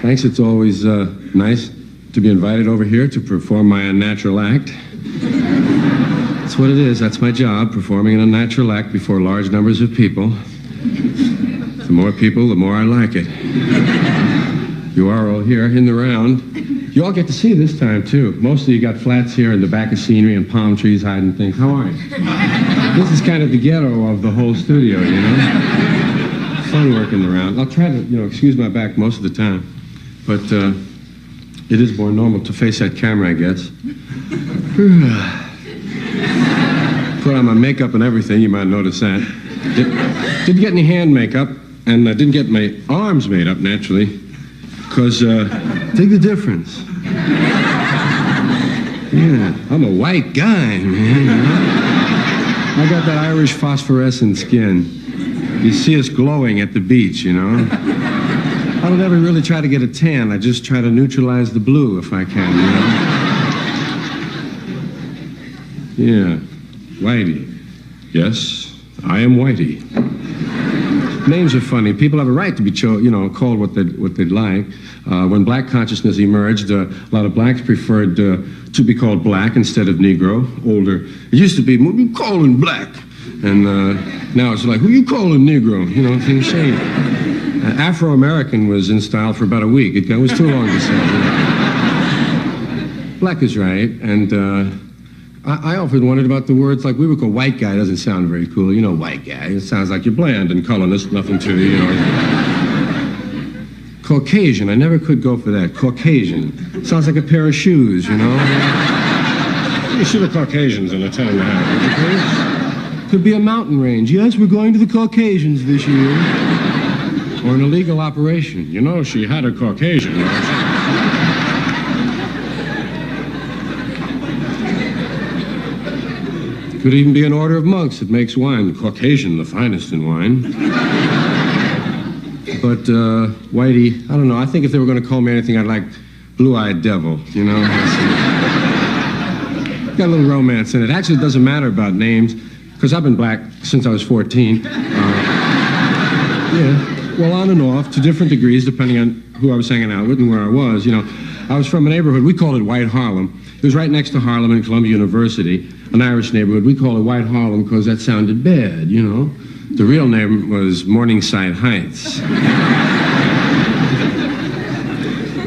Thanks. It's always nice to be invited over here to perform my unnatural act. That's what it is. That's my job, performing an unnatural act before large numbers of people. The more people, the more I like it. You are all here in the round. You all get to see this time, too. Most of you got flats here in the back of scenery and palm trees hiding things. How are you? This is kind of the ghetto of the whole studio, you know? Fun working around. I'll try to, excuse my back most of the time. But it is more normal to face that camera, I guess. Put on my makeup and everything, you might notice that. Didn't get any hand makeup, and I didn't get my arms made up, naturally. Because, dig the difference. Yeah, I'm a white guy, man. I got that Irish phosphorescent skin. You see us glowing at the beach, you know. I don't ever really try to get a tan. I just try to neutralize the blue if I can, you know. Yeah, Whitey. Yes, I am Whitey. Names are funny. People have a right to be called what they'd like. When black consciousness emerged, a lot of blacks preferred to be called black instead of Negro. Older, it used to be, "Who you calling black?" And now it's like, "Who you calling Negro?" You know, it's insane. Afro-American was in style for about a week. It was too long to say. Black is right, and I often wondered about the words, like we would call white guy. Doesn't sound very cool. You know, white guy. It sounds like you're bland and colorless, nothing to you, you know. Caucasian, I never could go for that. Caucasian. Sounds like a pair of shoes, you know. You see the Caucasians in a town and a half, would you please? Could be a mountain range. Yes, we're going to the Caucasians this year. Or an illegal operation. You know, she had a Caucasian, right? Could even be an order of monks that makes wine. Caucasian, the finest in wine. But, Whitey, I don't know. I think if they were going to call me anything, I'd like Blue-Eyed Devil, you know? Got a little romance in it. Actually, it doesn't matter about names, because I've been black since I was 14. Yeah. Well, on and off, to different degrees, depending on who I was hanging out with and where I was. You know, I was from a neighborhood, we called it White Harlem. It was right next to Harlem and Columbia University, an Irish neighborhood. We called it White Harlem because that sounded bad, you know. The real name was Morningside Heights.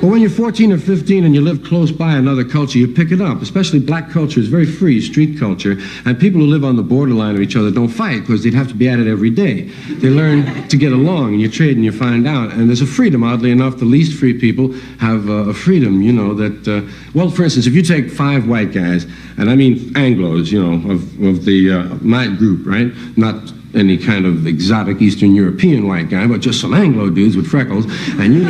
But when you're 14 or 15 and you live close by another culture, you pick it up. Especially black culture is very free, street culture. And people who live on the borderline of each other don't fight because they'd have to be at it every day. They learn to get along, and you trade and you find out. And there's a freedom, oddly enough. The least free people have a freedom, you know, that, well, for instance, if you take 5 white guys, and I mean Anglos, you know, of my group, right? Not any kind of exotic Eastern European white guy, but just some Anglo dudes with freckles, and you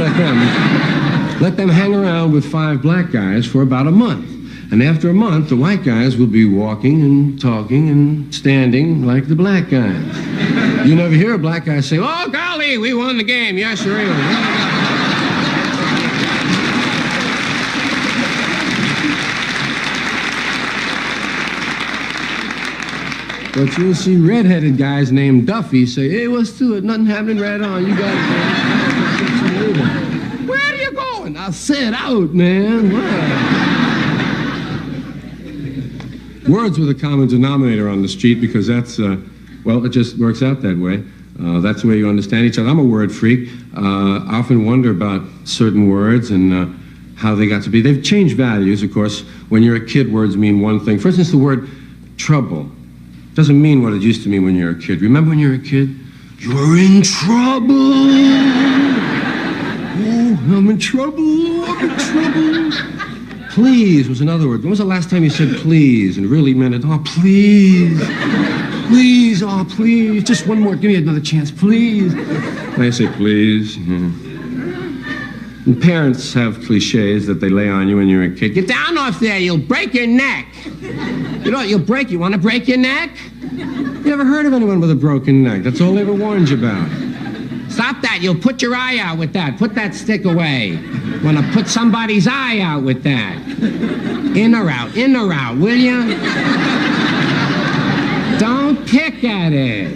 let them hang around with 5 black guys for about a month. And after a month, the white guys will be walking and talking and standing like the black guys. You never hear a black guy say, "Oh, golly, we won the game. Yes, sir." But you'll see redheaded guys named Duffy say, "Hey, what's to it? Nothing happening, right on. You got it, man. Where are you going?" I said, "Out, man." Wow. Words with a common denominator on the street because that's, well, it just works out that way. That's the way you understand each other. I'm a word freak. I often wonder about certain words and how they got to be. They've changed values, of course. When you're a kid, words mean one thing. For instance, the word trouble doesn't mean what it used to mean when you were a kid. Remember when you were a kid? You're in trouble. Oh, I'm in trouble. I'm in trouble. Please was another word. When was the last time you said please and really meant it? Oh, please. Please, oh, please. Just one more. Give me another chance, please. And I say please. And parents have cliches that they lay on you when you're a kid. Get down off there. You'll break your neck. You know what? You'll break. You want to break your neck? You never heard of anyone with a broken neck. That's all they ever warned you about. Stop that. You'll put your eye out with that. Put that stick away. Want to put somebody's eye out with that. In or out, will you? Don't pick at it.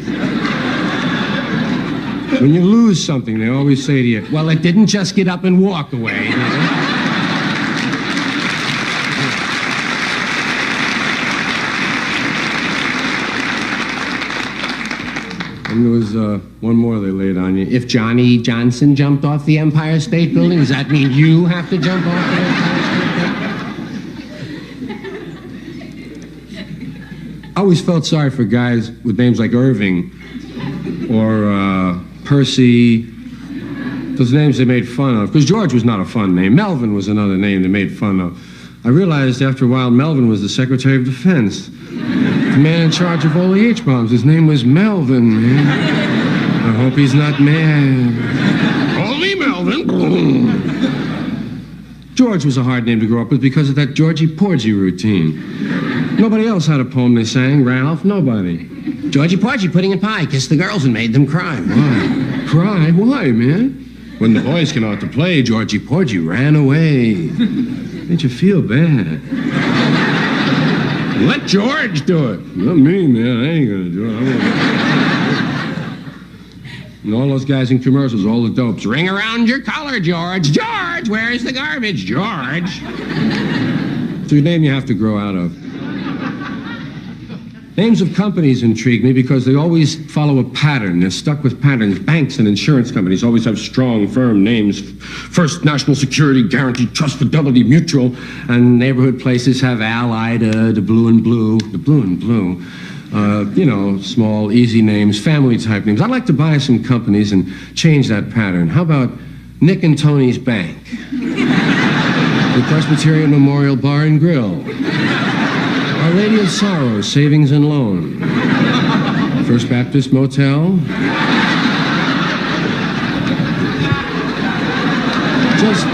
When you lose something, they always say to you, well, it didn't just get up and walk away. You know? And there was one more they laid on you. If Johnny Johnson jumped off the Empire State Building, does that mean you have to jump off the Empire State Building? I always felt sorry for guys with names like Irving or Percy. Those names they made fun of. Because George was not a fun name. Melvin was another name they made fun of. I realized after a while Melvin was the Secretary of Defense. The man in charge of all the H-bombs. His name was Melvin, man. I hope he's not mad. Call me Melvin. George was a hard name to grow up with because of that Georgie-Porgy routine. Nobody else had a poem they sang. Ralph, nobody. Georgie-Porgy, pudding and pie, kissed the girls and made them cry. Why? Cry? Why, man? When the boys came out to play, Georgie-Porgy ran away. Made you feel bad. Let George do it. Not me, man. I ain't gonna do it. And all those guys in commercials, all the dopes. Ring around your collar, George. George, where's the garbage, George? It's a name you have to grow out of. Names of companies intrigue me because they always follow a pattern. They're stuck with patterns. Banks and insurance companies always have strong, firm names. First National Security, Guaranteed Trust, Fidelity, Mutual. And neighborhood places have Allied, the Blue and Blue. The Blue and Blue. You know, small, easy names, family-type names. I'd like to buy some companies and change that pattern. How about Nick and Tony's Bank? The Presbyterian Memorial Bar and Grill. Our Lady of Sorrows, Savings and Loan. First Baptist Motel. Just...